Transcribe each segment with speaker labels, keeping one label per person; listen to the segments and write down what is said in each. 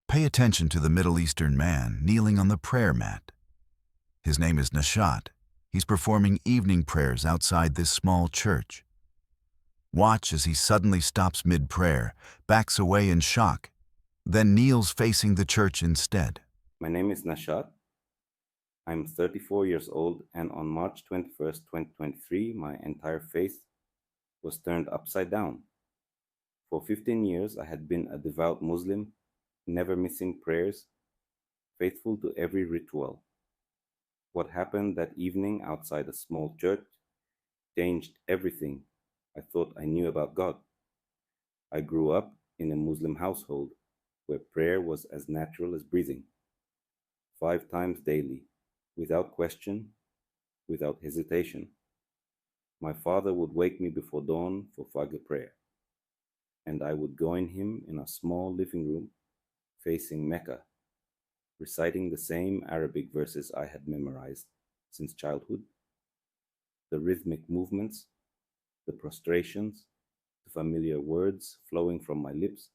Speaker 1: Pay attention to the Middle Eastern man kneeling on the prayer mat. His name is Nashat. He's performing evening prayers outside this small church. Watch as he suddenly stops mid-prayer, backs away in shock, then kneels facing the church instead.
Speaker 2: My name is Nashat. I'm 34 years old, and on March 21st, 2023, my entire faith was turned upside down. For 15 years, I had been a devout Muslim, never missing prayers, faithful to every ritual. What happened that evening outside a small church changed everything I thought I knew about God. I grew up in a Muslim household where prayer was as natural as breathing, 5 times daily, without question, without hesitation. My father would wake me before dawn for Fajr prayer, and I would join him in a small living room facing Mecca, reciting the same Arabic verses I had memorized since childhood. The rhythmic movements, the prostrations, the familiar words flowing from my lips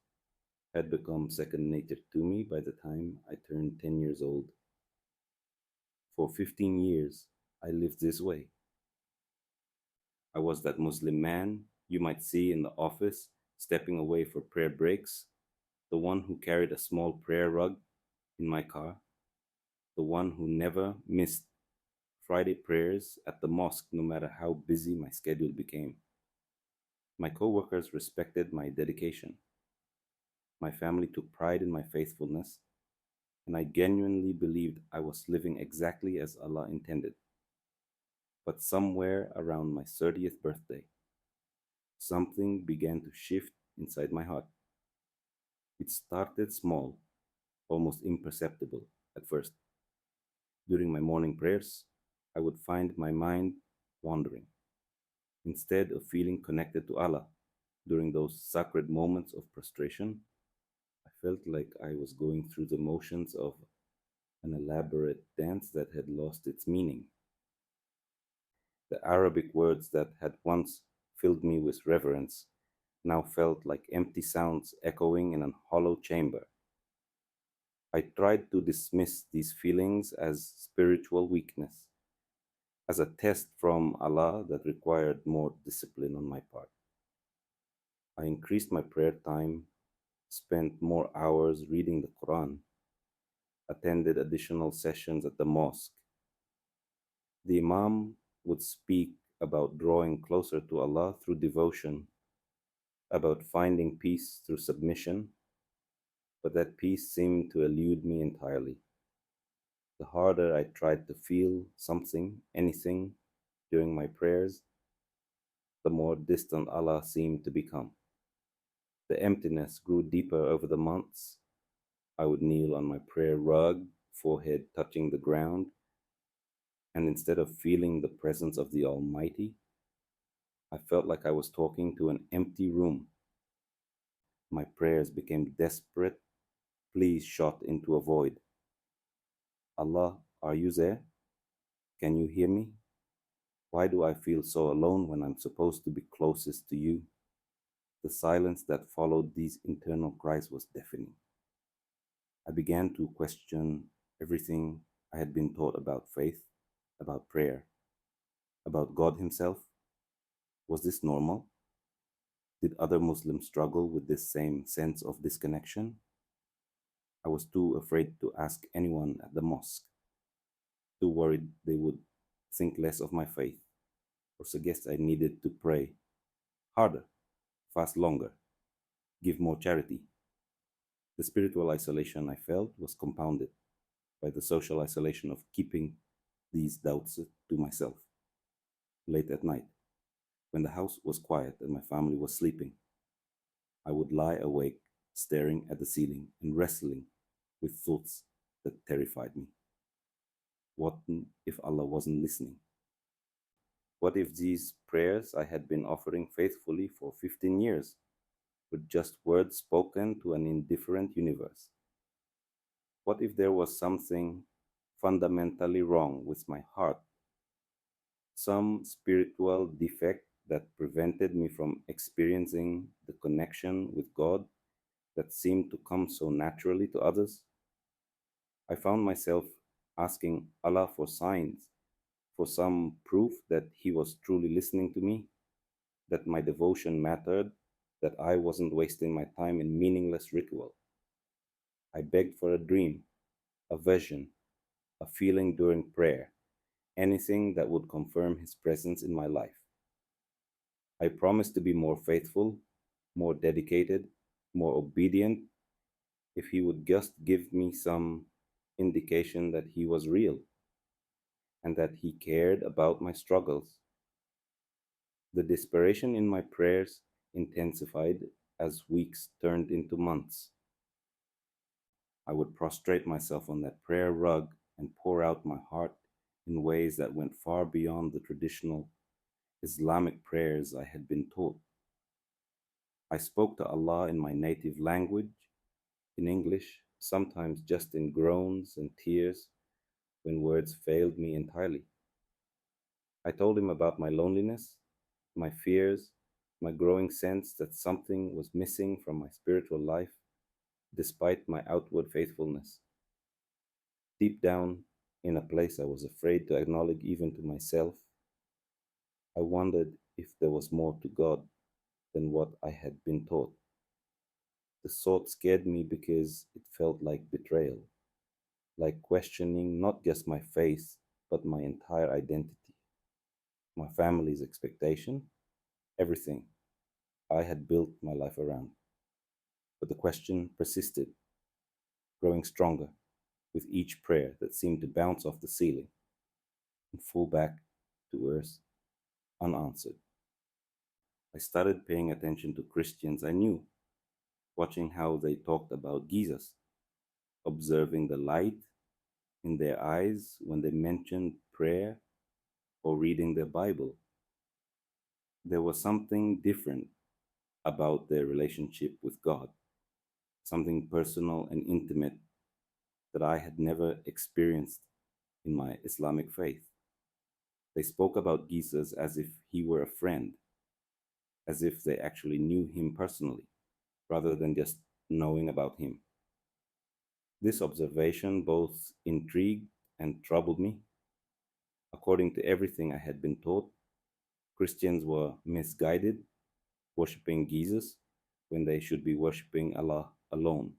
Speaker 2: had become second nature to me by the time I turned 10 years old. For 15 years, I lived this way. I was that Muslim man you might see in the office stepping away for prayer breaks, the one who carried a small prayer rug in my car, the one who never missed Friday prayers at the mosque no matter how busy my schedule became. My coworkers respected my dedication. My family took pride in my faithfulness, and I genuinely believed I was living exactly as Allah intended. But somewhere around my 30th birthday, something began to shift inside my heart. It started small, almost imperceptible at first. During my morning prayers, I would find my mind wandering. Instead of feeling connected to Allah during those sacred moments of prostration, I felt like I was going through the motions of an elaborate dance that had lost its meaning. The Arabic words that had once filled me with reverence now felt like empty sounds echoing in a hollow chamber. I tried to dismiss these feelings as spiritual weakness, as a test from Allah that required more discipline on my part. I increased my prayer time, spent more hours reading the Quran, attended additional sessions at the mosque. The Imam would speak about drawing closer to Allah through devotion, about finding peace through submission, but that peace seemed to elude me entirely. The harder I tried to feel something, anything, during my prayers, the more distant Allah seemed to become. The emptiness grew deeper over the months. I would kneel on my prayer rug, forehead touching the ground, and instead of feeling the presence of the Almighty, I felt like I was talking to an empty room. My prayers became desperate pleas shot into a void. Allah, are you there? Can you hear me? Why do I feel so alone when I'm supposed to be closest to you? The silence that followed these internal cries was deafening. I began to question everything I had been taught about faith, about prayer, about God Himself. Was this normal? Did other Muslims struggle with this same sense of disconnection? I was too afraid to ask anyone at the mosque, too worried they would think less of my faith or suggest I needed to pray harder, fast longer, give more charity. The spiritual isolation I felt was compounded by the social isolation of keeping these doubts to myself. Late at night, when the house was quiet and my family was sleeping, I would lie awake, staring at the ceiling and wrestling with thoughts that terrified me. What if Allah wasn't listening? What if these prayers I had been offering faithfully for 15 years were just words spoken to an indifferent universe? What if there was something fundamentally wrong with my heart, some spiritual defect that prevented me from experiencing the connection with God that seemed to come so naturally to others. I found myself asking Allah for signs, for some proof that He was truly listening to me, that my devotion mattered, that I wasn't wasting my time in meaningless ritual. I begged for a dream, a vision, a feeling during prayer, anything that would confirm His presence in my life. I promised to be more faithful, more dedicated, more obedient if He would just give me some indication that He was real and that He cared about my struggles. The desperation in my prayers intensified as weeks turned into months. I would prostrate myself on that prayer rug and pour out my heart in ways that went far beyond the traditional Islamic prayers I had been taught. I spoke to Allah in my native language, in English, sometimes just in groans and tears when words failed me entirely. I told Him about my loneliness, my fears, my growing sense that something was missing from my spiritual life despite my outward faithfulness. Deep down, in a place I was afraid to acknowledge even to myself, I wondered if there was more to God than what I had been taught. The thought scared me because it felt like betrayal, like questioning not just my faith, but my entire identity, my family's expectation, everything I had built my life around. But the question persisted, growing stronger with each prayer that seemed to bounce off the ceiling and fall back to earth unanswered. I started paying attention to Christians I knew, watching how they talked about Jesus, observing the light in their eyes when they mentioned prayer or reading their Bible. There was something different about their relationship with God, something personal and intimate that I had never experienced in my Islamic faith. They spoke about Jesus as if He were a friend, as if they actually knew Him personally, rather than just knowing about Him. This observation both intrigued and troubled me. According to everything I had been taught, Christians were misguided, worshipping Jesus when they should be worshipping Allah alone.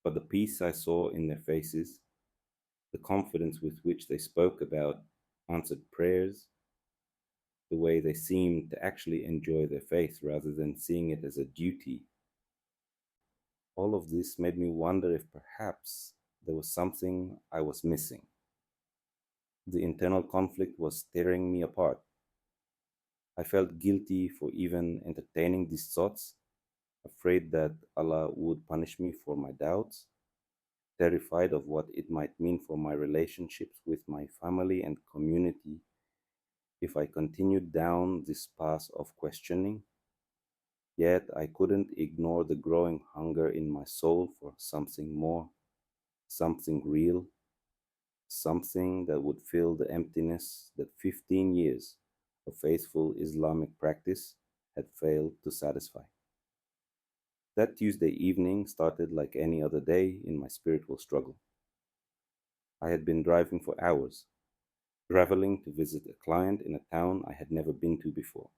Speaker 2: But the peace I saw in their faces, the confidence with which they spoke about answered prayers, the way they seemed to actually enjoy their faith rather than seeing it as a duty, all of this made me wonder if perhaps there was something I was missing. The internal conflict was tearing me apart. I felt guilty for even entertaining these thoughts, afraid that Allah would punish me for my doubts, terrified of what it might mean for my relationships with my family and community if I continued down this path of questioning. Yet I couldn't ignore the growing hunger in my soul for something more, something real, something that would fill the emptiness that 15 years of faithful Islamic practice had failed to satisfy. That Tuesday evening started like any other day in my spiritual struggle. I had been driving for hours, traveling to visit a client in a town I had never been to before.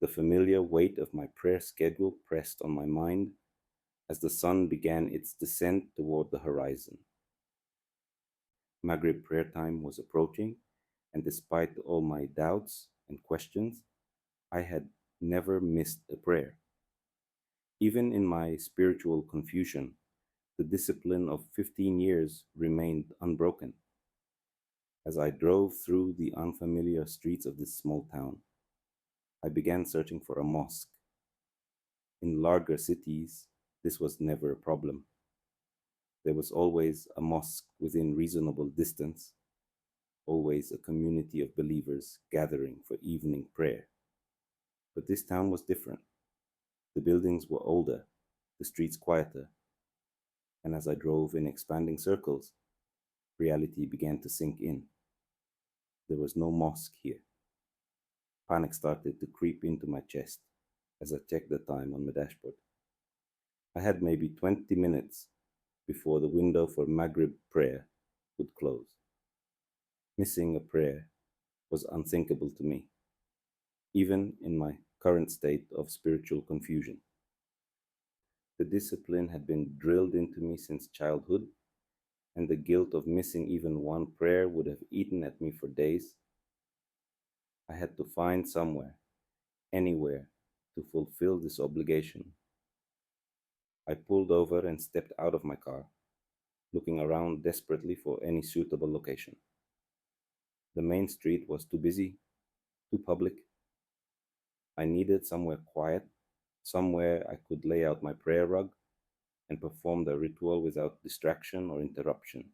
Speaker 2: The familiar weight of my prayer schedule pressed on my mind as the sun began its descent toward the horizon. Maghrib prayer time was approaching, and despite all my doubts and questions, I had never missed a prayer. Even in my spiritual confusion, the discipline of 15 years remained unbroken. As I drove through the unfamiliar streets of this small town, I began searching for a mosque. In larger cities, this was never a problem. There was always a mosque within reasonable distance, always a community of believers gathering for evening prayer. But this town was different. The buildings were older, the streets quieter, and as I drove in expanding circles, reality began to sink in. There was no mosque here. Panic started to creep into my chest as I checked the time on my dashboard. I had maybe 20 minutes before the window for Maghrib prayer would close. Missing a prayer was unthinkable to me, even in my current state of spiritual confusion. The discipline had been drilled into me since childhood, and the guilt of missing even one prayer would have eaten at me for days. I had to find somewhere, anywhere, to fulfill this obligation. I pulled over and stepped out of my car, looking around desperately for any suitable location. The main street was too busy, too public. I needed somewhere quiet, somewhere I could lay out my prayer rug and perform the ritual without distraction or interruption.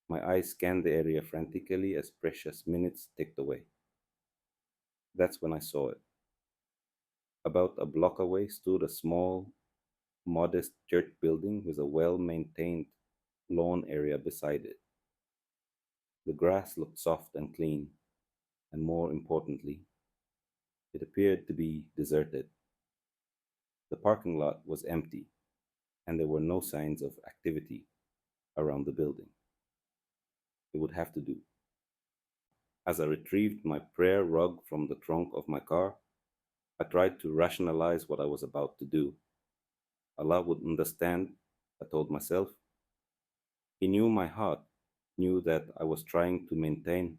Speaker 2: My eyes scanned the area frantically as precious minutes ticked away. That's when I saw it. About a block away stood a small, modest church building with a well maintained lawn area beside it. The grass looked soft and clean, and more importantly, it appeared to be deserted. The parking lot was empty, and there were no signs of activity around the building. It would have to do. As I retrieved my prayer rug from the trunk of my car, I tried to rationalize what I was about to do. Allah would understand, I told myself. He knew my heart, knew that I was trying to maintain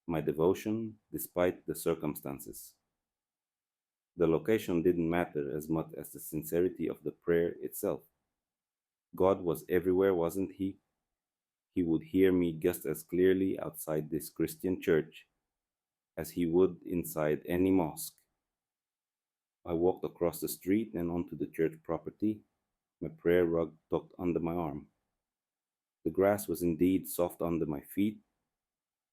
Speaker 2: my devotion despite the circumstances. The location didn't matter as much as the sincerity of the prayer itself. God was everywhere, wasn't He? He would hear me just as clearly outside this Christian church as He would inside any mosque. I walked across the street and onto the church property, my prayer rug tucked under my arm. The grass was indeed soft under my feet,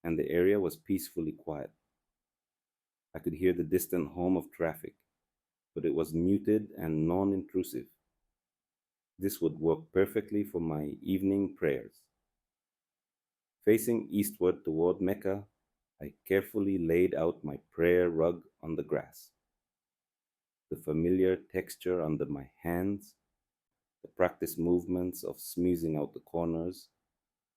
Speaker 2: and the area was peacefully quiet. I could hear the distant hum of traffic, but it was muted and non-intrusive. This would work perfectly for my evening prayers. Facing eastward toward Mecca, I carefully laid out my prayer rug on the grass. The familiar texture under my hands, the practiced movements of smoothing out the corners,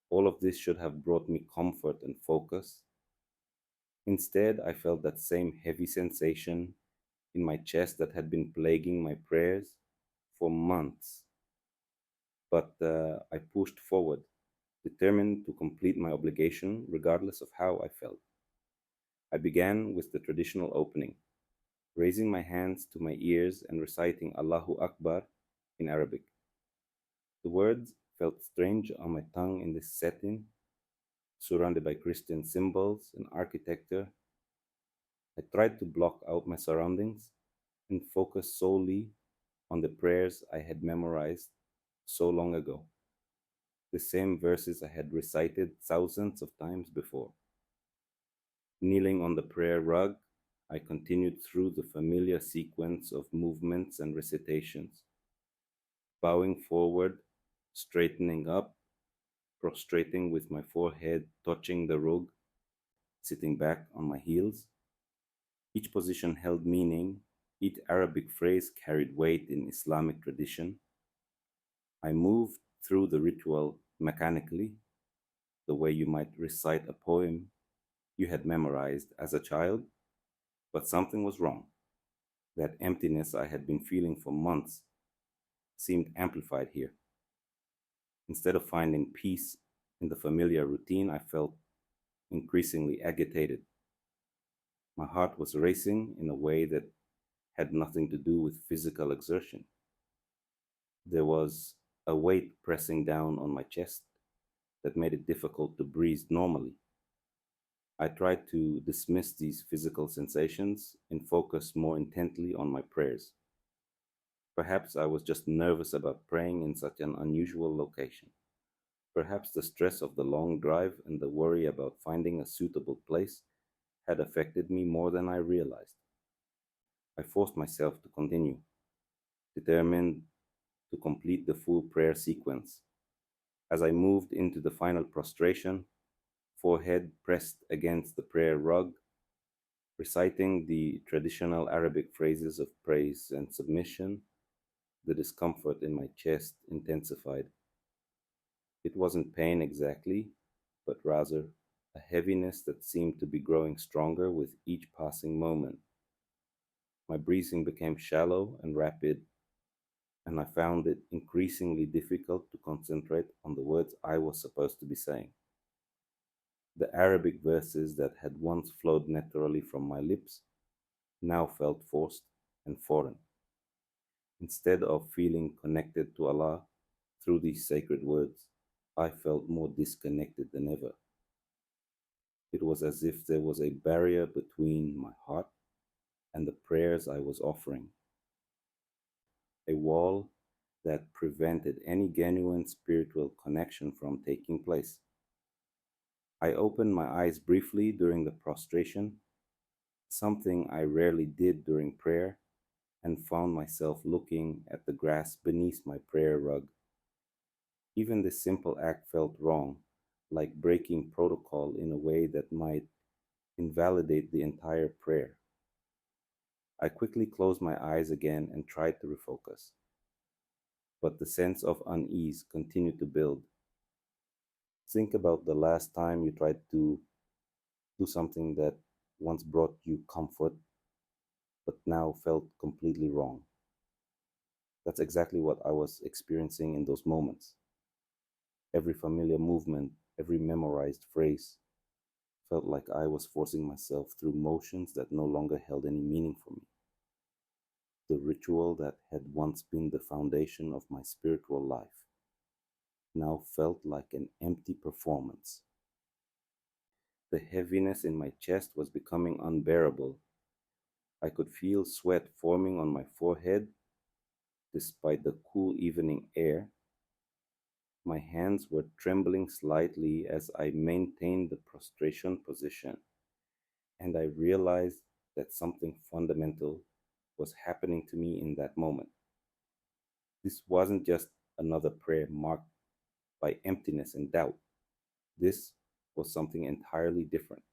Speaker 2: all of this should have brought me comfort and focus. Instead, I felt that same heavy sensation in my chest that had been plaguing my prayers for months. But I pushed forward, determined to complete my obligation regardless of how I felt. I began with the traditional opening, raising my hands to my ears and reciting Allahu Akbar in Arabic. The words felt strange on my tongue in this setting, surrounded by Christian symbols and architecture. I tried to block out my surroundings and focus solely on the prayers I had memorized so long ago, the same verses I had recited thousands of times before. Kneeling on the prayer rug, I continued through the familiar sequence of movements and recitations, bowing forward, straightening up, prostrating with my forehead touching the rug, sitting back on my heels. Each position held meaning, each Arabic phrase carried weight in Islamic tradition. I moved through the ritual mechanically, the way you might recite a poem you had memorized as a child, but something was wrong. That emptiness I had been feeling for months seemed amplified here. Instead of finding peace in the familiar routine, I felt increasingly agitated. My heart was racing in a way that had nothing to do with physical exertion. There was a weight pressing down on my chest that made it difficult to breathe normally. I tried to dismiss these physical sensations and focus more intently on my prayers. Perhaps I was just nervous about praying in such an unusual location. Perhaps the stress of the long drive and the worry about finding a suitable place had affected me more than I realized. I forced myself to continue, determined to complete the full prayer sequence. As I moved into the final prostration, forehead pressed against the prayer rug, reciting the traditional Arabic phrases of praise and submission, The discomfort in my chest intensified. It wasn't pain exactly, but rather a heaviness that seemed to be growing stronger with each passing moment. My breathing became shallow and rapid, and I found it increasingly difficult to concentrate on the words I was supposed to be saying. The Arabic verses that had once flowed naturally from my lips now felt forced and foreign. Instead of feeling connected to Allah through these sacred words, I felt more disconnected than ever. It was as if there was a barrier between my heart and the prayers I was offering, a wall that prevented any genuine spiritual connection from taking place. I opened my eyes briefly during the prostration, something I rarely did during prayer, and found myself looking at the grass beneath my prayer rug. Even this simple act felt wrong, like breaking protocol in a way that might invalidate the entire prayer. I quickly closed my eyes again and tried to refocus, but the sense of unease continued to build. Think about the last time you tried to do something that once brought you comfort but now felt completely wrong. That's exactly what I was experiencing in those moments. Every familiar movement, every memorized phrase felt like I was forcing myself through motions that no longer held any meaning for me. The ritual that had once been the foundation of my spiritual life now felt like an empty performance. The heaviness in my chest was becoming unbearable. I could feel sweat forming on my forehead despite the cool evening air. My hands were trembling slightly as I maintained the prostration position, and I realized that something fundamental was happening to me in that moment. This wasn't just another prayer marked by emptiness and doubt. This was something entirely different,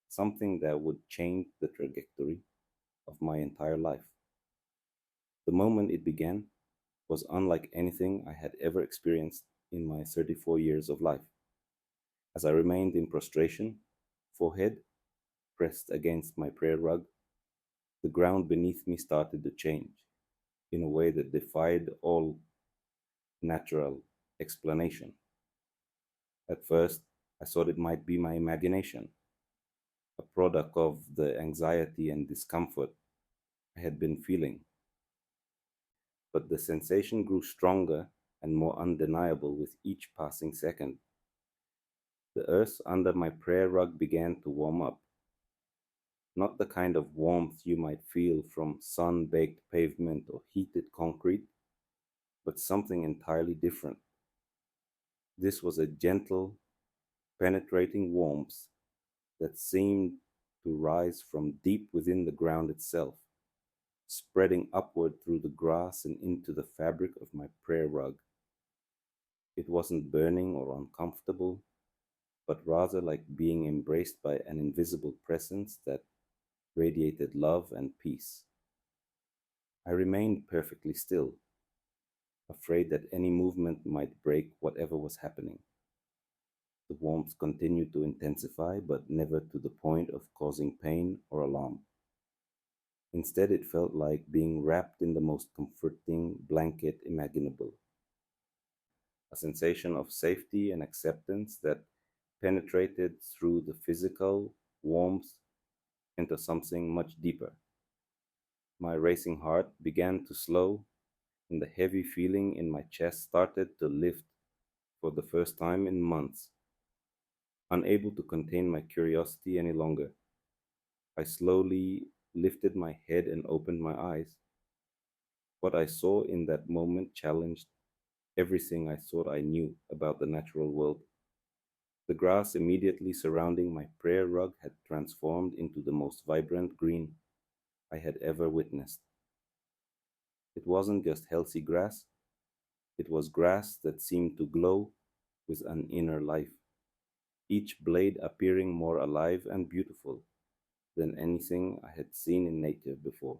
Speaker 2: something that would change the trajectory of my entire life. The moment it began was unlike anything I had ever experienced in my 34 years of life. As I remained in prostration, forehead pressed against my prayer rug, the ground beneath me started to change in a way that defied all natural explanation. At first, I thought it might be my imagination, a product of the anxiety and discomfort I had been feeling. But the sensation grew stronger and more undeniable with each passing second. The earth under my prayer rug began to warm up, not the kind of warmth you might feel from sun baked pavement or heated concrete, but something entirely different. This was a gentle, penetrating warmth that seemed to rise from deep within the ground itself, spreading upward through the grass and into the fabric of my prayer rug. It wasn't burning or uncomfortable, but rather like being embraced by an invisible presence that radiated love and peace. I remained perfectly still, afraid that any movement might break whatever was happening. The warmth continued to intensify, but never to the point of causing pain or alarm. Instead, it felt like being wrapped in the most comforting blanket imaginable, a sensation of safety and acceptance that penetrated through the physical warmth into something much deeper. My racing heart began to slow, and the heavy feeling in my chest started to lift for the first time in months. Unable to contain my curiosity any longer, I slowly lifted my head and opened my eyes. What I saw in that moment challenged everything I thought I knew about the natural world. The grass immediately surrounding my prayer rug had transformed into the most vibrant green I had ever witnessed. It wasn't just healthy grass, it was grass that seemed to glow with an inner life, each blade appearing more alive and beautiful than anything I had seen in nature before.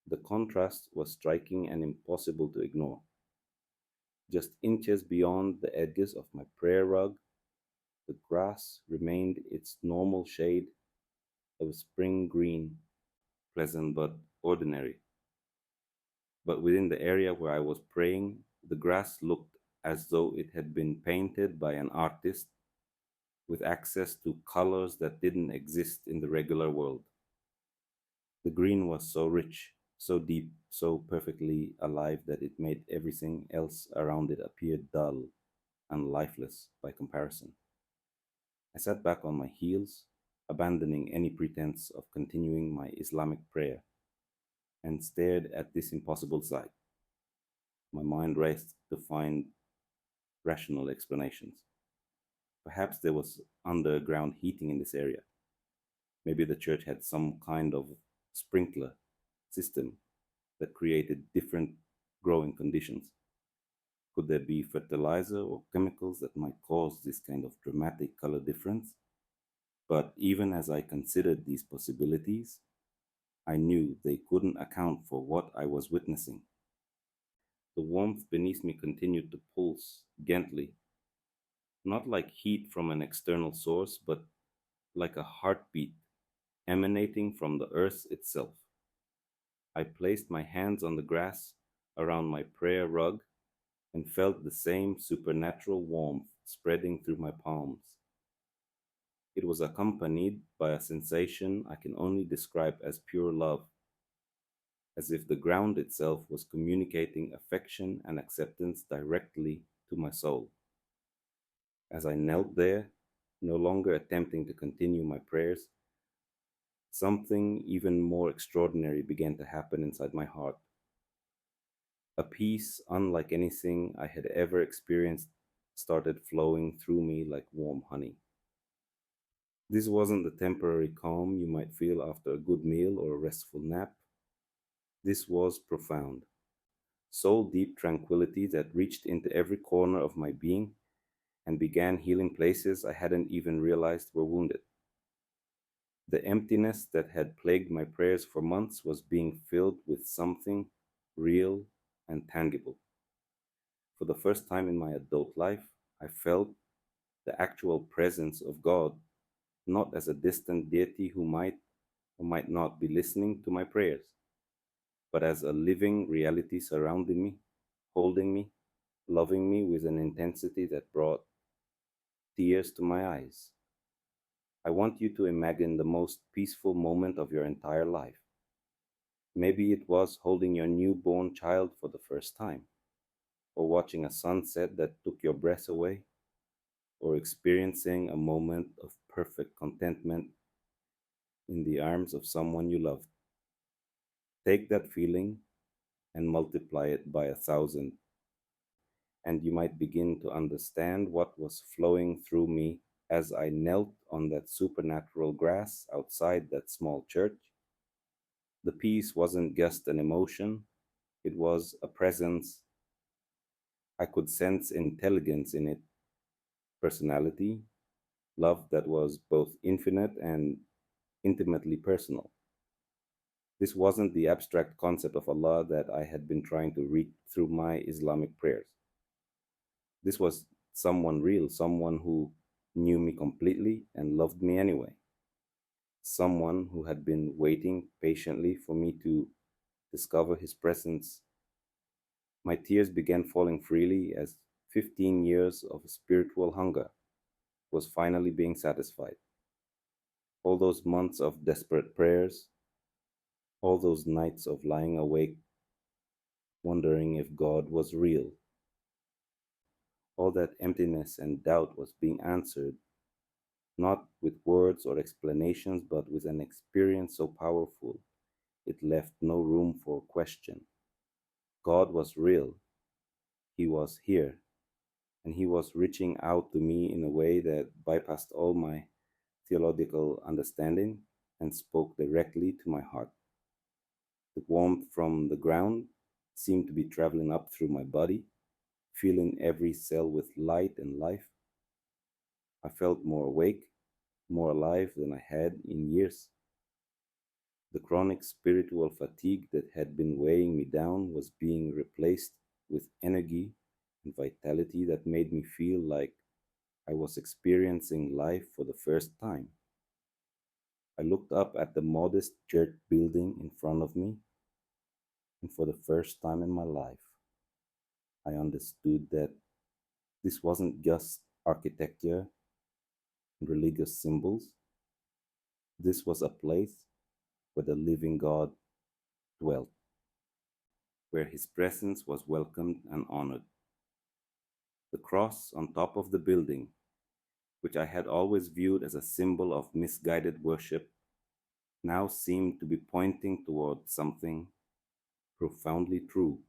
Speaker 2: The contrast was striking and impossible to ignore. Just inches beyond the edges of my prayer rug, the grass remained its normal shade of spring green, pleasant but ordinary. But within the area where I was praying, the grass looked as though it had been painted by an artist with access to colors that didn't exist in the regular world. The green was so rich, so deep, so perfectly alive that it made everything else around it appear dull and lifeless by comparison. I sat back on my heels, abandoning any pretense of continuing my Islamic prayer, and stared at this impossible sight. My mind raced to find rational explanations. Perhaps there was underground heating in this area. Maybe the church had some kind of sprinkler system that created different growing conditions. Could there be fertilizer or chemicals that might cause this kind of dramatic color difference? But even as I considered these possibilities, I knew they couldn't account for what I was witnessing. The warmth beneath me continued to pulse gently, not like heat from an external source, but like a heartbeat emanating from the earth itself. I placed my hands on the grass around my prayer rug and felt the same supernatural warmth spreading through my palms. It was accompanied by a sensation I can only describe as pure love, as if the ground itself was communicating affection and acceptance directly to my soul. As I knelt there, no longer attempting to continue my prayers, something even more extraordinary began to happen inside my heart. A peace unlike anything I had ever experienced started flowing through me like warm honey. This wasn't the temporary calm you might feel after a good meal or a restful nap. This was profound, soul deep tranquility that reached into every corner of my being and began healing places I hadn't even realized were wounded. The emptiness that had plagued my prayers for months was being filled with something real and tangible. For the first time in my adult life, I felt the actual presence of God, not as a distant deity who might or might not be listening to my prayers, but as a living reality surrounding me, holding me, loving me with an intensity that brought tears to my eyes. I want you to imagine the most peaceful moment of your entire life. Maybe it was holding your newborn child for the first time, or watching a sunset that took your breath away, or experiencing a moment of perfect contentment in the arms of someone you loved. Take that feeling and multiply it by 1,000, and you might begin to understand what was flowing through me as I knelt on that supernatural grass outside that small church. The peace wasn't just an emotion, it was a presence. I could sense intelligence in it, personality, love that was both infinite and intimately personal. This wasn't the abstract concept of Allah that I had been trying to read through my Islamic prayers. This was someone real, someone who knew me completely and loved me anyway. Someone who had been waiting patiently for me to discover his presence. My tears began falling freely as 15 years of spiritual hunger was finally being satisfied. All those months of desperate prayers, all those nights of lying awake, wondering if God was real, all that emptiness and doubt was being answered, not with words or explanations, but with an experience so powerful it left no room for question. God was real. He was here, and He was reaching out to me in a way that bypassed all my theological understanding and spoke directly to my heart. The warmth from the ground seemed to be traveling up through my body, filling every cell with light and life. I felt more awake, more alive than I had in years. The chronic spiritual fatigue that had been weighing me down was being replaced with energy and vitality that made me feel like I was experiencing life for the first time. I looked up at the modest church building in front of me, and for the first time in my life, I understood that this wasn't just architecture and religious symbols. This was a place where the living God dwelt, where his presence was welcomed and honored. The cross on top of the building, which I had always viewed as a symbol of misguided worship, now seemed to be pointing toward something profoundly true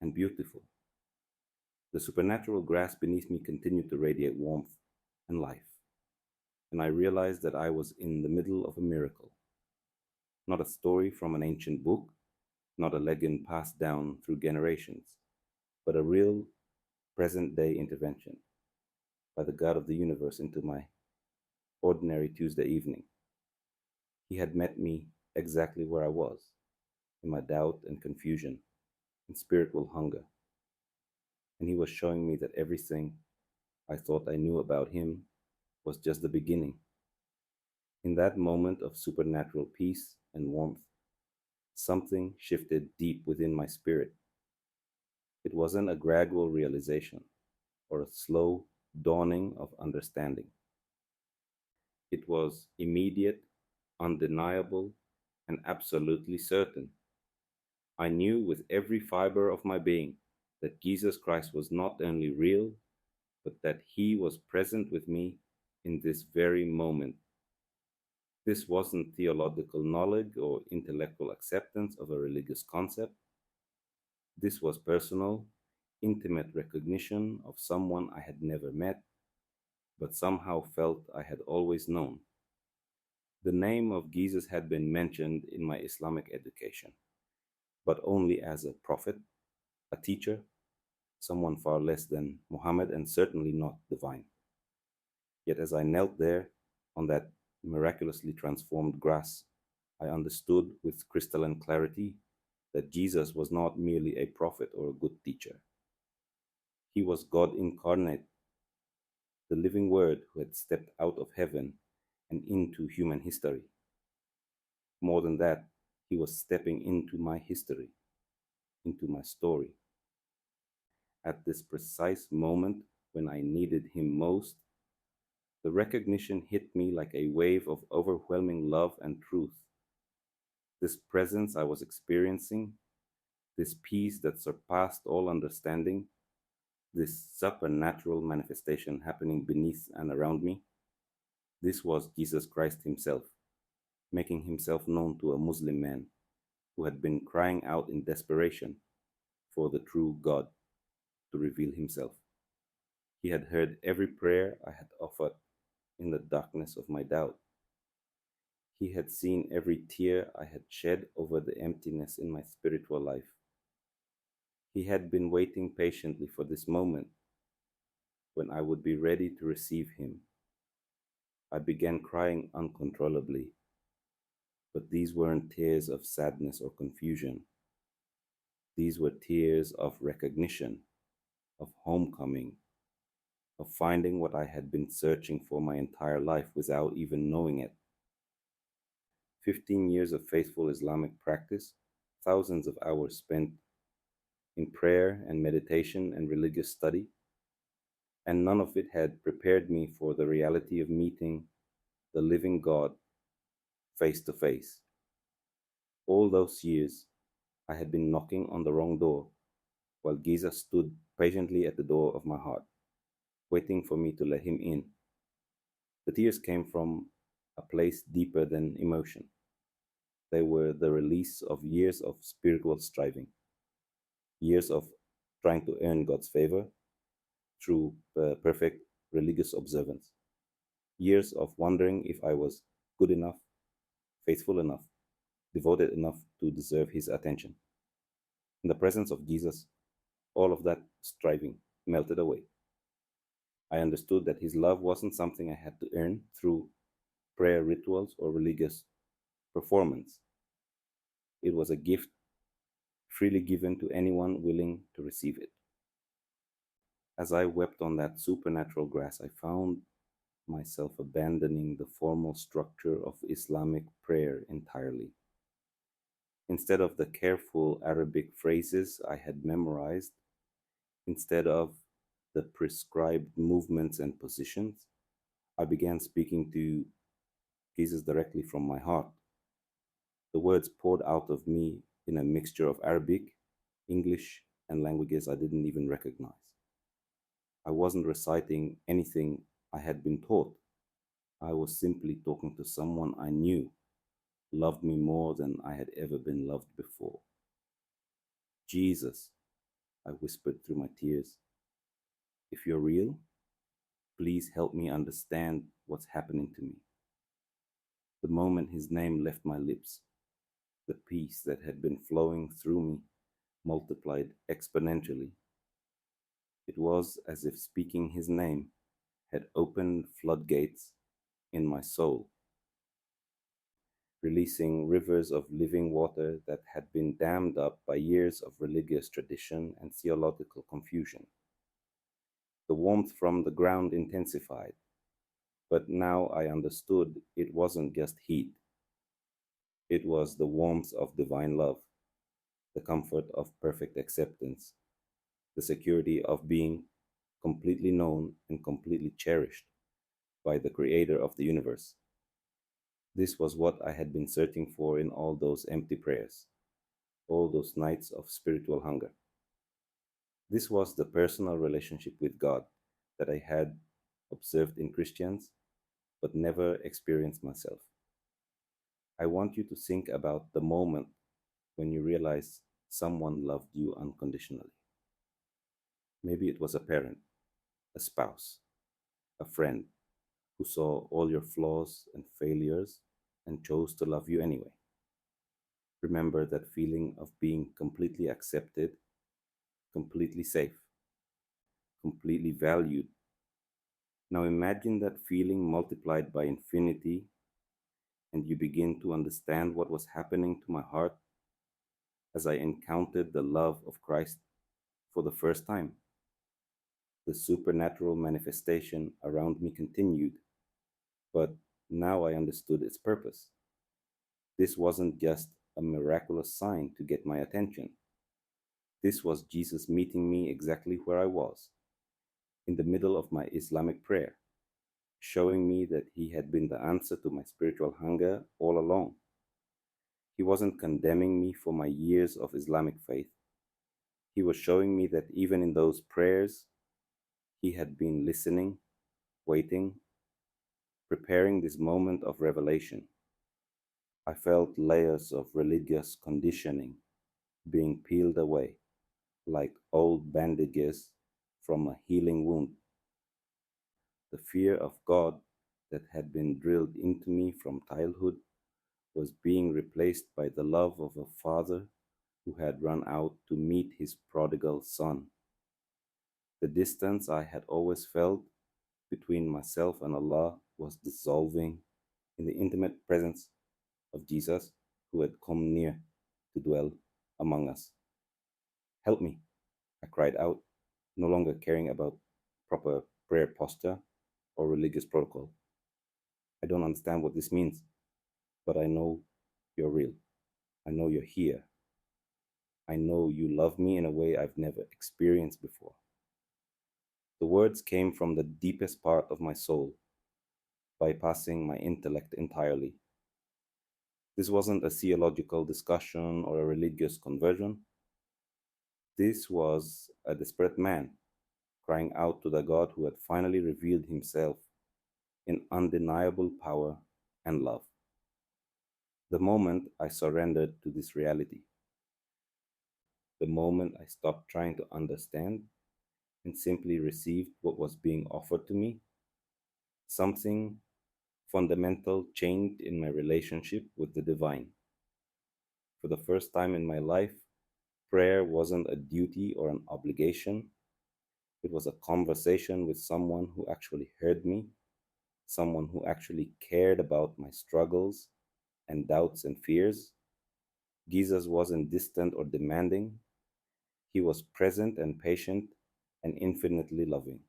Speaker 2: and beautiful. The supernatural grass beneath me continued to radiate warmth and life, and I realized that I was in the middle of a miracle, not a story from an ancient book, not a legend passed down through generations, but a real present day intervention by the God of the universe into my ordinary Tuesday evening. He had met me exactly where I was, in my doubt and confusion and spiritual hunger, and he was showing me that everything I thought I knew about him was just the beginning. In that moment of supernatural peace and warmth, something shifted deep within my spirit. It wasn't a gradual realization or a slow dawning of understanding. It was immediate, undeniable, and absolutely certain. I knew with every fiber of my being that Jesus Christ was not only real, but that he was present with me in this very moment. This wasn't theological knowledge or intellectual acceptance of a religious concept. This was personal, intimate recognition of someone I had never met, but somehow felt I had always known. The name of Jesus had been mentioned in my Islamic education, but only as a prophet, a teacher, someone far less than Muhammad and certainly not divine. Yet as I knelt there on that miraculously transformed grass, I understood with crystalline clarity that Jesus was not merely a prophet or a good teacher. He was God incarnate, the living Word who had stepped out of heaven and into human history. More than that, he was stepping into my history, into my story. At this precise moment when I needed him most, the recognition hit me like a wave of overwhelming love and truth. This presence I was experiencing, this peace that surpassed all understanding, this supernatural manifestation happening beneath and around me, this was Jesus Christ himself, making himself known to a Muslim man who had been crying out in desperation for the true God to reveal himself. He had heard every prayer I had offered in the darkness of my doubt. He had seen every tear I had shed over the emptiness in my spiritual life. He had been waiting patiently for this moment when I would be ready to receive him. I began crying uncontrollably, but these weren't tears of sadness or confusion. These were tears of recognition, of homecoming, of finding what I had been searching for my entire life without even knowing it. 15 years of faithful Islamic practice, thousands of hours spent in prayer and meditation and religious study, and none of it had prepared me for the reality of meeting the living God face to face. All those years, I had been knocking on the wrong door, while Giza stood patiently at the door of my heart, waiting for me to let him in. The tears came from a place deeper than emotion. They were the release of years of spiritual striving, years of trying to earn God's favor through perfect religious observance, years of wondering if I was good enough, faithful enough, devoted enough to deserve his attention. In the presence of Jesus, all of that striving melted away. I understood that his love wasn't something I had to earn through prayer rituals or religious performance. It was a gift freely given to anyone willing to receive it. As I wept on that supernatural grass, I found myself abandoning the formal structure of Islamic prayer entirely. Instead of the careful Arabic phrases I had memorized, instead of the prescribed movements and positions, I began speaking to Jesus directly from my heart. The words poured out of me in a mixture of Arabic, English, and languages I didn't even recognize. I wasn't reciting anything I had been taught. I was simply talking to someone I knew loved me more than I had ever been loved before. Jesus, I whispered through my tears, if you're real, please help me understand what's happening to me. The moment his name left my lips, the peace that had been flowing through me multiplied exponentially. It was as if speaking his name had opened floodgates in my soul, releasing rivers of living water that had been dammed up by years of religious tradition and theological confusion. The warmth from the ground intensified, but now I understood it wasn't just heat. It was the warmth of divine love, the comfort of perfect acceptance, the security of being completely known and completely cherished by the creator of the universe. This was what I had been searching for in all those empty prayers, all those nights of spiritual hunger. This was the personal relationship with God that I had observed in Christians but never experienced myself. I want you to think about the moment when you realize someone loved you unconditionally. Maybe it was a parent, a spouse, a friend who saw all your flaws and failures and chose to love you anyway. Remember that feeling of being completely accepted, completely safe, completely valued. Now imagine that feeling multiplied by infinity, and you begin to understand what was happening to my heart as I encountered the love of Christ for the first time. The supernatural manifestation around me continued, but now I understood its purpose. This wasn't just a miraculous sign to get my attention. This was Jesus meeting me exactly where I was, in the middle of my Islamic prayer, showing me that he had been the answer to my spiritual hunger all along. He wasn't condemning me for my years of Islamic faith. He was showing me that even in those prayers, he had been listening, waiting, preparing this moment of revelation. I felt layers of religious conditioning being peeled away, like old bandages from a healing wound. The fear of God that had been drilled into me from childhood was being replaced by the love of a father who had run out to meet his prodigal son. The distance I had always felt between myself and Allah was dissolving in the intimate presence of Jesus who had come near to dwell among us. Help me, I cried out, no longer caring about proper prayer posture or religious protocol. I don't understand what this means, but I know you're real. I know you're here. I know you love me in a way I've never experienced before. The words came from the deepest part of my soul, bypassing my intellect entirely. This wasn't a theological discussion or a religious conversion. This was a desperate man crying out to the God who had finally revealed himself in undeniable power and love. The moment I surrendered to this reality, the moment I stopped trying to understand and simply received what was being offered to me, something fundamental changed in my relationship with the divine. For the first time in my life, prayer wasn't a duty or an obligation. It was a conversation with someone who actually heard me, someone who actually cared about my struggles and doubts and fears, Jesus wasn't distant or demanding. He was present and patient and infinitely loving.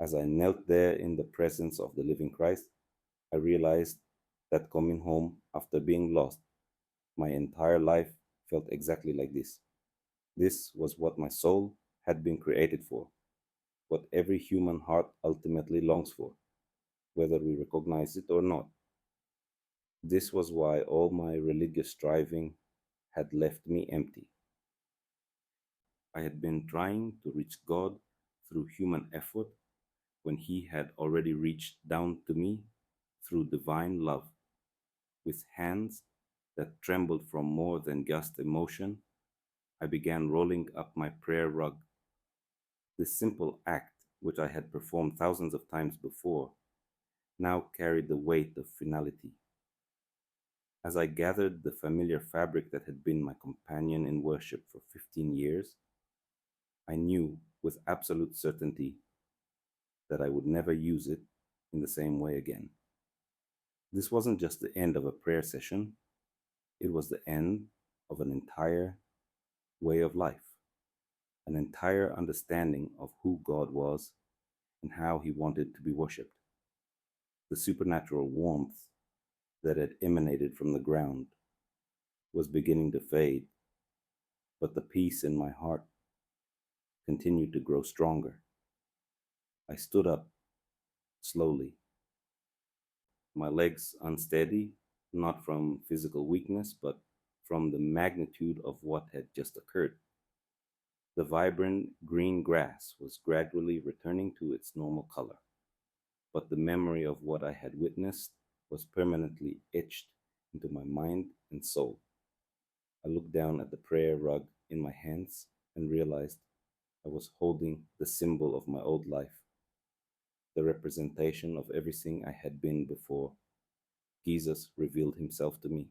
Speaker 2: As I knelt there in the presence of the living Christ, I realized that coming home after being lost my entire life felt exactly like this. This was what my soul had been created for, what every human heart ultimately longs for, whether we recognize it or not. This was why all my religious striving had left me empty. I had been trying to reach God through human effort when He had already reached down to me through divine love. With hands that trembled from more than just emotion, I began rolling up my prayer rug. This simple act, which I had performed thousands of times before, now carried the weight of finality. As I gathered the familiar fabric that had been my companion in worship for 15 years, I knew with absolute certainty that I would never use it in the same way again. This wasn't just the end of a prayer session, it was the end of an entire way of life, an entire understanding of who God was and how He wanted to be worshipped. The supernatural warmth that had emanated from the ground was beginning to fade, but the peace in my heart continued to grow stronger. I stood up slowly, my legs unsteady, not from physical weakness, but from the magnitude of what had just occurred. The vibrant green grass was gradually returning to its normal color, but the memory of what I had witnessed was permanently etched into my mind and soul. I looked down at the prayer rug in my hands and realized I was holding the symbol of my old life, the representation of everything I had been before Jesus revealed Himself to me.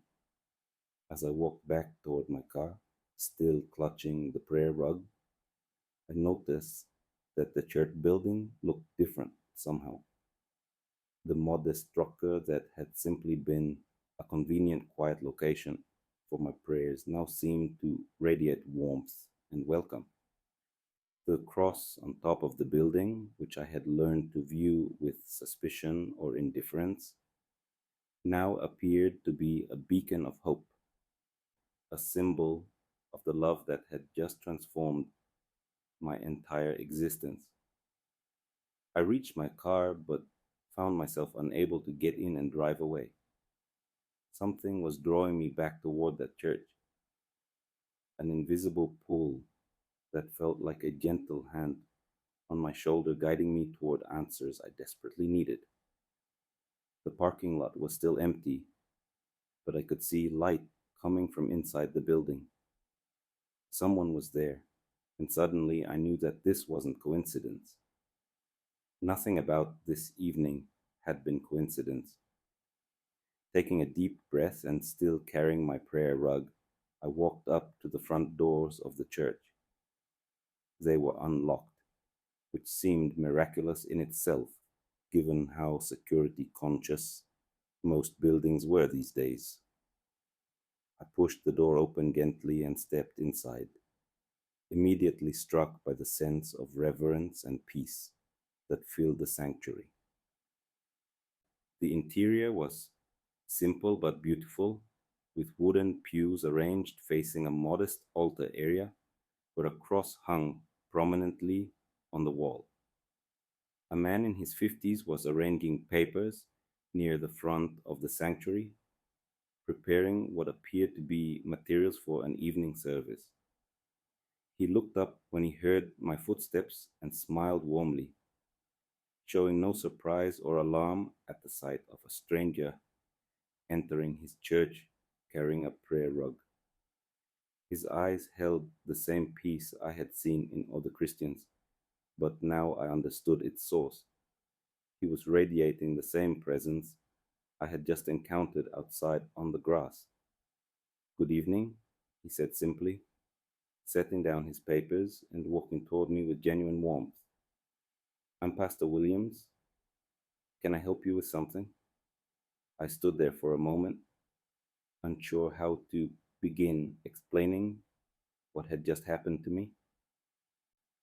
Speaker 2: As I walked back toward my car, still clutching the prayer rug, I noticed that the church building looked different somehow. The modest structure that had simply been a convenient, quiet location for my prayers now seemed to radiate warmth and welcome. The cross on top of the building, which I had learned to view with suspicion or indifference, now appeared to be a beacon of hope, a symbol of the love that had just transformed my entire existence. I reached my car but found myself unable to get in and drive away. Something was drawing me back toward that church, an invisible pull that felt like a gentle hand on my shoulder guiding me toward answers I desperately needed. The parking lot was still empty, but I could see light coming from inside the building. Someone was there, and suddenly I knew that this wasn't coincidence. Nothing about this evening had been coincidence. Taking a deep breath and still carrying my prayer rug, I walked up to the front doors of the church. They were unlocked, which seemed miraculous in itself, given how security conscious most buildings were these days. I pushed the door open gently and stepped inside, immediately struck by the sense of reverence and peace that filled the sanctuary. The interior was simple but beautiful, with wooden pews arranged facing a modest altar area where a cross hung prominently on the wall. A man in his 50s was arranging papers near the front of the sanctuary, preparing what appeared to be materials for an evening service. He looked up when he heard my footsteps and smiled warmly, showing no surprise or alarm at the sight of a stranger entering his church carrying a prayer rug. His eyes held the same peace I had seen in other Christians, but now I understood its source. He was radiating the same presence I had just encountered outside on the grass. "Good evening," he said simply, setting down his papers and walking toward me with genuine warmth. "I'm Pastor Williams. Can I help you with something?" I stood there for a moment, unsure how to begin explaining what had just happened to me.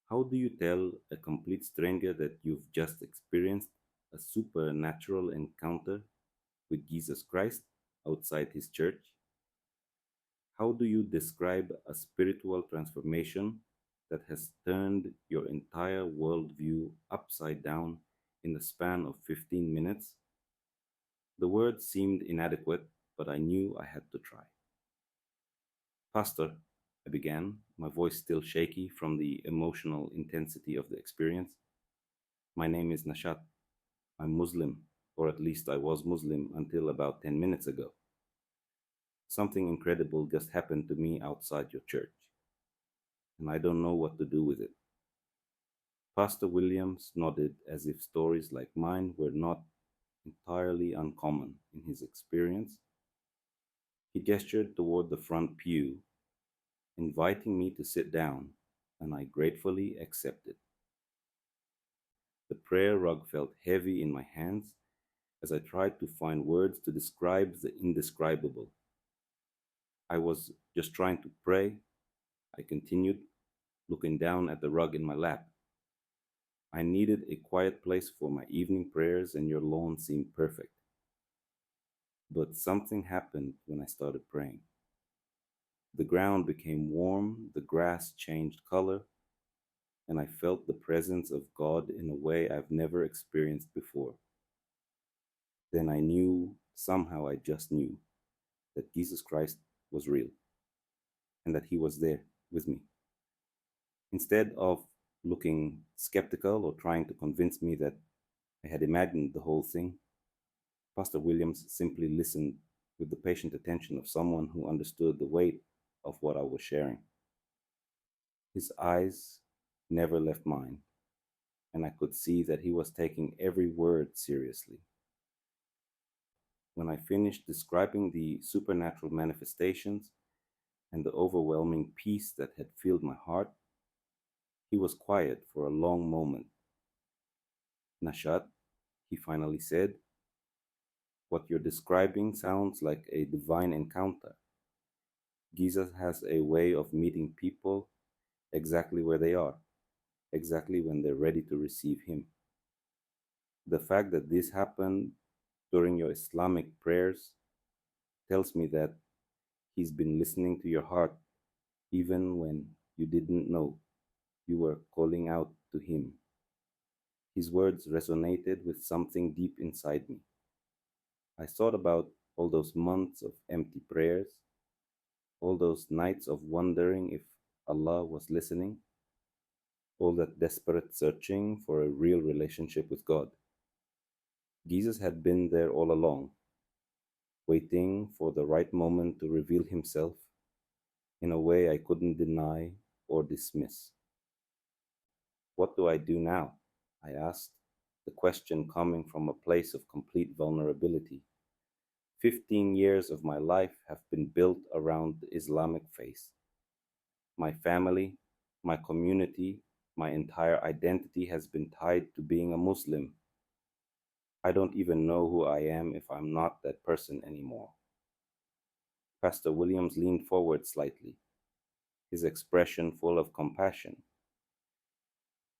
Speaker 2: How do you tell a complete stranger that you've just experienced a supernatural encounter with Jesus Christ outside his church? How do you describe a spiritual transformation that has turned your entire worldview upside down in the span of 15 minutes? The words seemed inadequate, but I knew I had to try. Pastor, I began, my voice still shaky from the emotional intensity of the experience. My name is Nashat. I'm Muslim, or at least I was Muslim until about 10 minutes ago. Something incredible just happened to me outside your church, and I don't know what to do with it. Pastor Williams nodded as if stories like mine were not entirely uncommon in his experience. He gestured toward the front pew, inviting me to sit down, and I gratefully accepted. The prayer rug felt heavy in my hands as I tried to find words to describe the indescribable. I was just trying to pray, I continued, looking down at the rug in my lap. I needed a quiet place for my evening prayers, and your lawn seemed perfect. But something happened when I started praying. The ground became warm, the grass changed color, and I felt the presence of God in a way I've never experienced before. Then I knew, somehow I just knew, that Jesus Christ was real and that he was there with me. Instead of looking skeptical or trying to convince me that I had imagined the whole thing, Pastor Williams simply listened with the patient attention of someone who understood the weight of what I was sharing. His eyes never left mine, and I could see that he was taking every word seriously. When I finished describing the supernatural manifestations and the overwhelming peace that had filled my heart, he was quiet for a long moment. Nashat, he finally said, what you're describing sounds like a divine encounter. Jesus has a way of meeting people exactly where they are, exactly when they're ready to receive him. The fact that this happened during your Islamic prayers tells me that he's been listening to your heart even when you didn't know you were calling out to him. His words resonated with something deep inside me. I thought about all those months of empty prayers, all those nights of wondering if Allah was listening, all that desperate searching for a real relationship with God. Jesus had been there all along, waiting for the right moment to reveal himself in a way I couldn't deny or dismiss. What do I do now? I asked, the question coming from a place of complete vulnerability. 15 years of my life have been built around the Islamic faith. My family, my community, my entire identity has been tied to being a Muslim. I don't even know who I am if I'm not that person anymore. Pastor Williams leaned forward slightly, his expression full of compassion.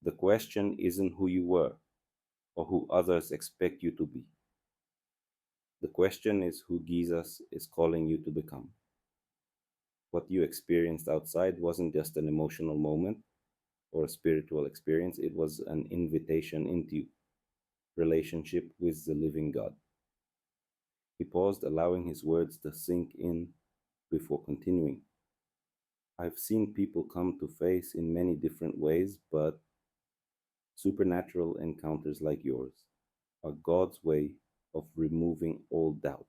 Speaker 2: The question isn't who you were or who others expect you to be. The question is who Jesus is calling you to become. What you experienced outside wasn't just an emotional moment or a spiritual experience, it was an invitation into relationship with the living God. He paused, allowing his words to sink in before continuing. I've seen people come to faith in many different ways, but supernatural encounters like yours are God's way of removing all doubt.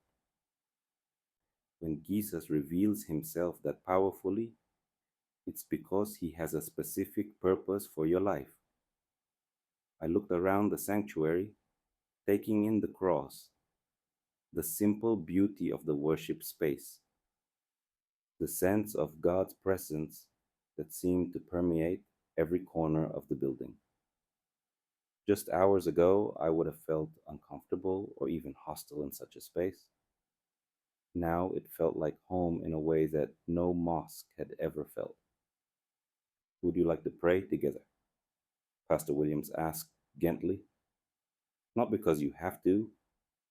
Speaker 2: When Jesus reveals himself that powerfully, it's because he has a specific purpose for your life. I looked around the sanctuary, taking in the cross, the simple beauty of the worship space, the sense of God's presence that seemed to permeate every corner of the building. Just hours ago, I would have felt uncomfortable or even hostile in such a space. Now it felt like home in a way that no mosque had ever felt. Would you like to pray together? Pastor Williams asked gently. Not because you have to,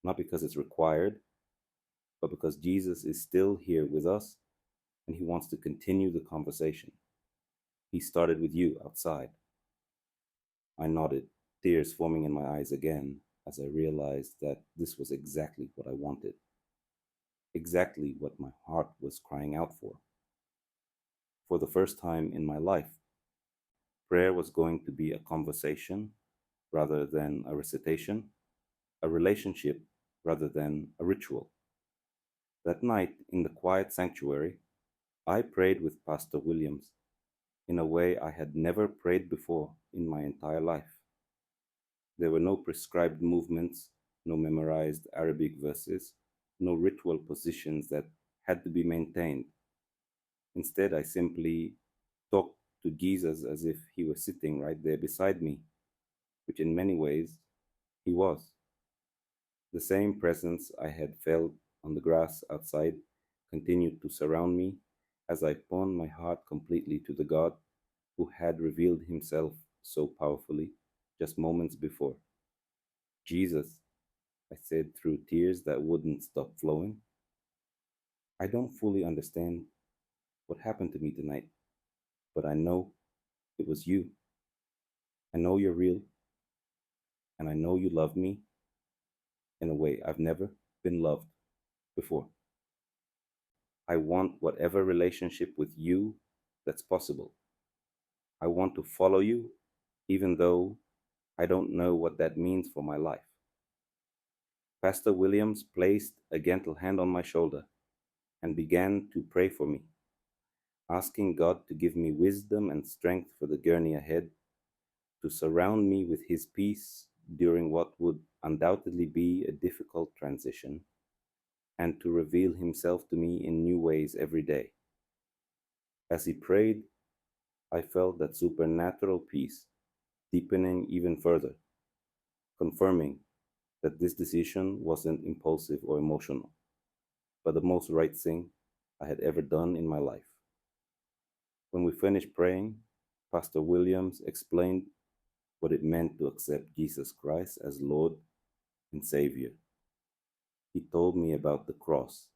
Speaker 2: not because it's required, but because Jesus is still here with us and he wants to continue the conversation. He started with you outside. I nodded, tears forming in my eyes again as I realized that this was exactly what I wanted, exactly what my heart was crying out for. For the first time in my life, prayer was going to be a conversation rather than a recitation, a relationship rather than a ritual. That night in the quiet sanctuary, I prayed with Pastor Williams in a way I had never prayed before in my entire life. There were no prescribed movements, no memorized Arabic verses, no ritual positions that had to be maintained. Instead, I simply talked to Jesus as if he was sitting right there beside me, which in many ways he was. The same presence I had felt on the grass outside continued to surround me as I pawned my heart completely to the God who had revealed himself so powerfully just moments before. Jesus, I said through tears that wouldn't stop flowing, I don't fully understand what happened to me tonight, but I know it was you. I know you're real, and I know you love me in a way I've never been loved before. I want whatever relationship with you that's possible. I want to follow you, even though I don't know what that means for my life. Pastor Williams placed a gentle hand on my shoulder and began to pray for me, asking God to give me wisdom and strength for the journey ahead, to surround me with His peace during what would undoubtedly be a difficult transition, and to reveal Himself to me in new ways every day. As he prayed, I felt that supernatural peace deepening even further, confirming that this decision wasn't impulsive or emotional, but the most right thing I had ever done in my life. When we finished praying, Pastor Williams explained what it meant to accept Jesus Christ as Lord and Savior. He told me about the cross,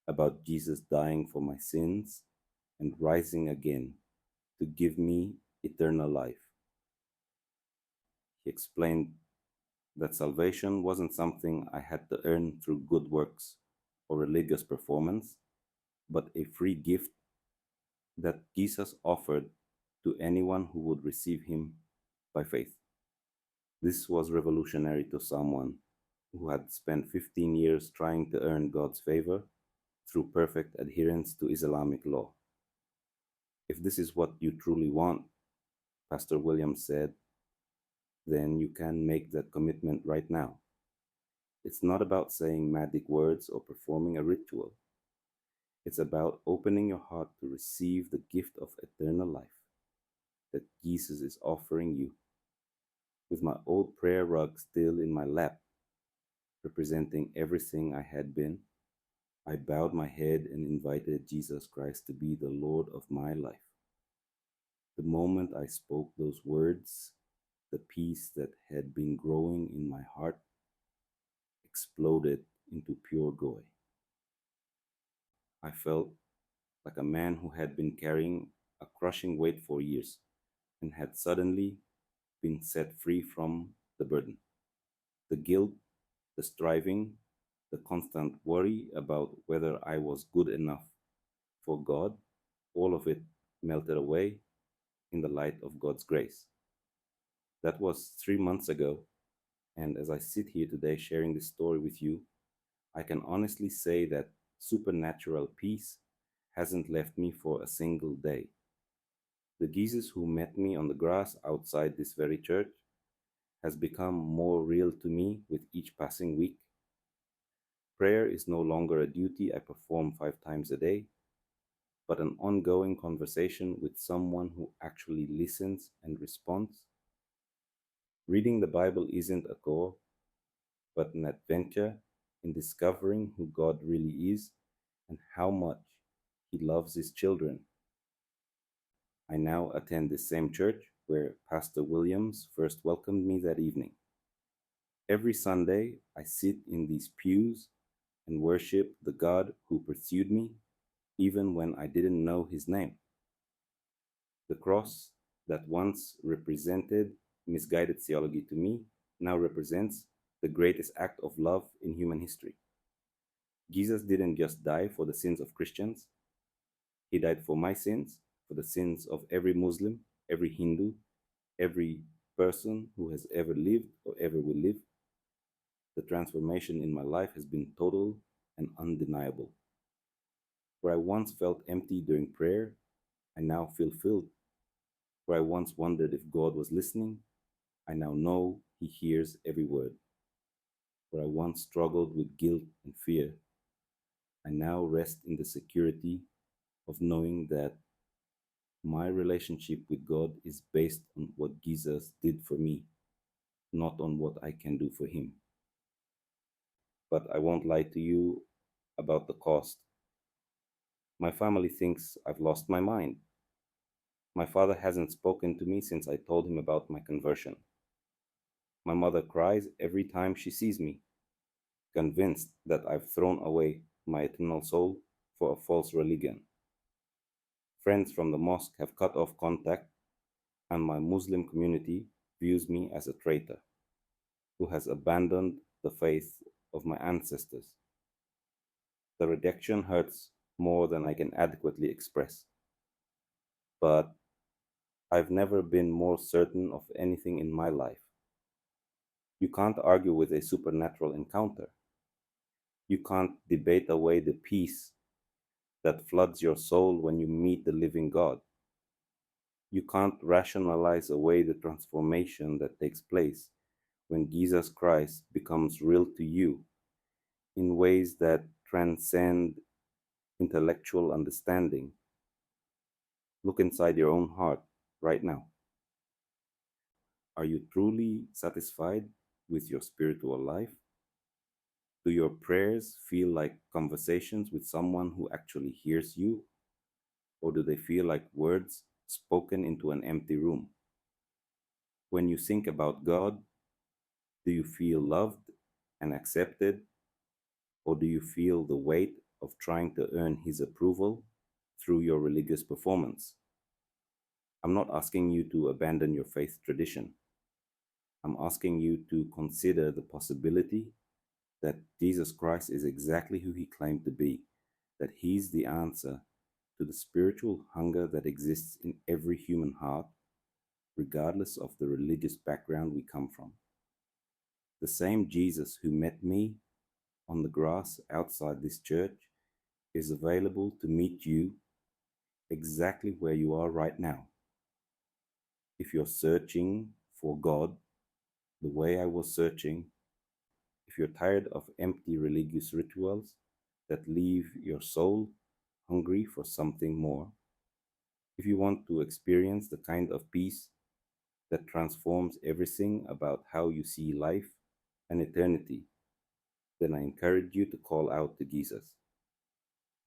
Speaker 2: about Jesus dying for my sins and rising again to give me eternal life. He explained that salvation wasn't something I had to earn through good works or religious performance, but a free gift that Jesus offered to anyone who would receive him by faith. This was revolutionary to someone who had spent 15 years trying to earn God's favor through perfect adherence to Islamic law. If this is what you truly want, Pastor Williams said, then you can make that commitment right now. It's not about saying magic words or performing a ritual. It's about opening your heart to receive the gift of eternal life that Jesus is offering you. With my old prayer rug still in my lap, representing everything I had been, I bowed my head and invited Jesus Christ to be the Lord of my life. The moment I spoke those words, the peace that had been growing in my heart exploded into pure joy. I felt like a man who had been carrying a crushing weight for years and had suddenly been set free from the burden. The guilt, the striving, the constant worry about whether I was good enough for God, all of it melted away in the light of God's grace. That was 3 months ago, and as I sit here today sharing this story with you, I can honestly say that supernatural peace hasn't left me for a single day. The Jesus who met me on the grass outside this very church has become more real to me with each passing week. Prayer is no longer a duty I perform 5 times a day, but an ongoing conversation with someone who actually listens and responds. Reading the Bible isn't a chore, but an adventure in discovering who God really is and how much He loves His children. I now attend the same church where Pastor Williams first welcomed me that evening. Every Sunday, I sit in these pews and worship the God who pursued me even when I didn't know His name. The cross that once represented misguided theology to me now represents the greatest act of love in human history. Jesus didn't just die for the sins of Christians, He died for my sins, for the sins of every Muslim, every Hindu, every person who has ever lived or ever will live. The transformation in my life has been total and undeniable. Where I once felt empty during prayer, I now feel filled. Where I once wondered if God was listening, I now know He hears every word. Where I once struggled with guilt and fear, I now rest in the security of knowing that my relationship with God is based on what Jesus did for me, not on what I can do for Him. But I won't lie to you about the cost. My family thinks I've lost my mind. My father hasn't spoken to me since I told him about my conversion. My mother cries every time she sees me, convinced that I've thrown away my eternal soul for a false religion. Friends from the mosque have cut off contact, and my Muslim community views me as a traitor who has abandoned the faith of my ancestors. The rejection hurts more than I can adequately express. But I've never been more certain of anything in my life. You can't argue with a supernatural encounter. You can't debate away the peace that floods your soul when you meet the living God. You can't rationalize away the transformation that takes place when Jesus Christ becomes real to you in ways that transcend intellectual understanding. Look inside your own heart right now. Are you truly satisfied with your spiritual life? Do your prayers feel like conversations with someone who actually hears you? Or do they feel like words spoken into an empty room? When you think about God, do you feel loved and accepted? Or do you feel the weight of trying to earn His approval through your religious performance? I'm not asking you to abandon your faith tradition. I'm asking you to consider the possibility that Jesus Christ is exactly who He claimed to be, that He's the answer to the spiritual hunger that exists in every human heart, regardless of the religious background we come from. The same Jesus who met me on the grass outside this church is available to meet you exactly where you are right now. If you're searching for God the way I was searching, if you're tired of empty religious rituals that leave your soul hungry for something more, if you want to experience the kind of peace that transforms everything about how you see life and eternity, then I encourage you to call out to Jesus.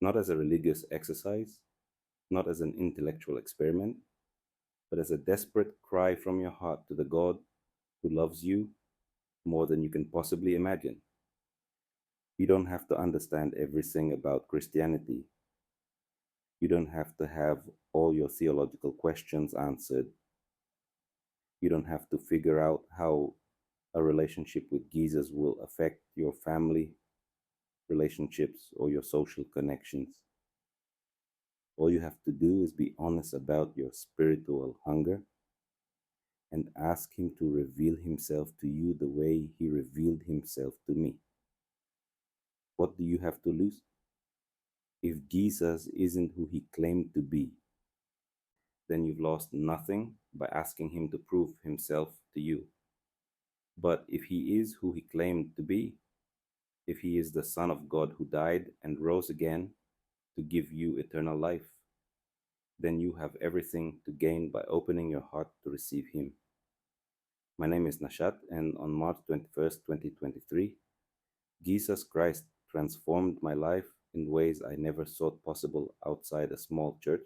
Speaker 2: Not as a religious exercise, not as an intellectual experiment, but as a desperate cry from your heart to the God who loves you more than you can possibly imagine. You don't have to understand everything about Christianity. You don't have to have all your theological questions answered. You don't have to figure out how a relationship with Jesus will affect your family relationships or your social connections. All you have to do is be honest about your spiritual hunger and ask Him to reveal Himself to you the way He revealed Himself to me. What do you have to lose? If Jesus isn't who He claimed to be, then you've lost nothing by asking Him to prove Himself to you. But if He is who He claimed to be, if He is the Son of God who died and rose again to give you eternal life, then you have everything to gain by opening your heart to receive Him. My name is Nashat, and on March 21st, 2023, Jesus Christ transformed my life in ways I never thought possible outside a small church,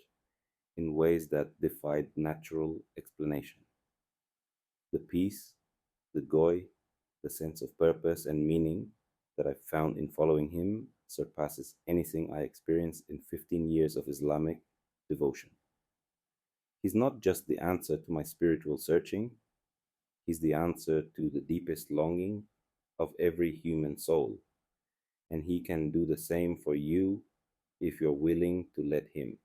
Speaker 2: in ways that defied natural explanation. The peace, the joy, the sense of purpose and meaning that I found in following him surpasses anything I experienced in 15 years of Islamic devotion. He's not just the answer to my spiritual searching, he's the answer to the deepest longing of every human soul. And he can do the same for you if you're willing to let him.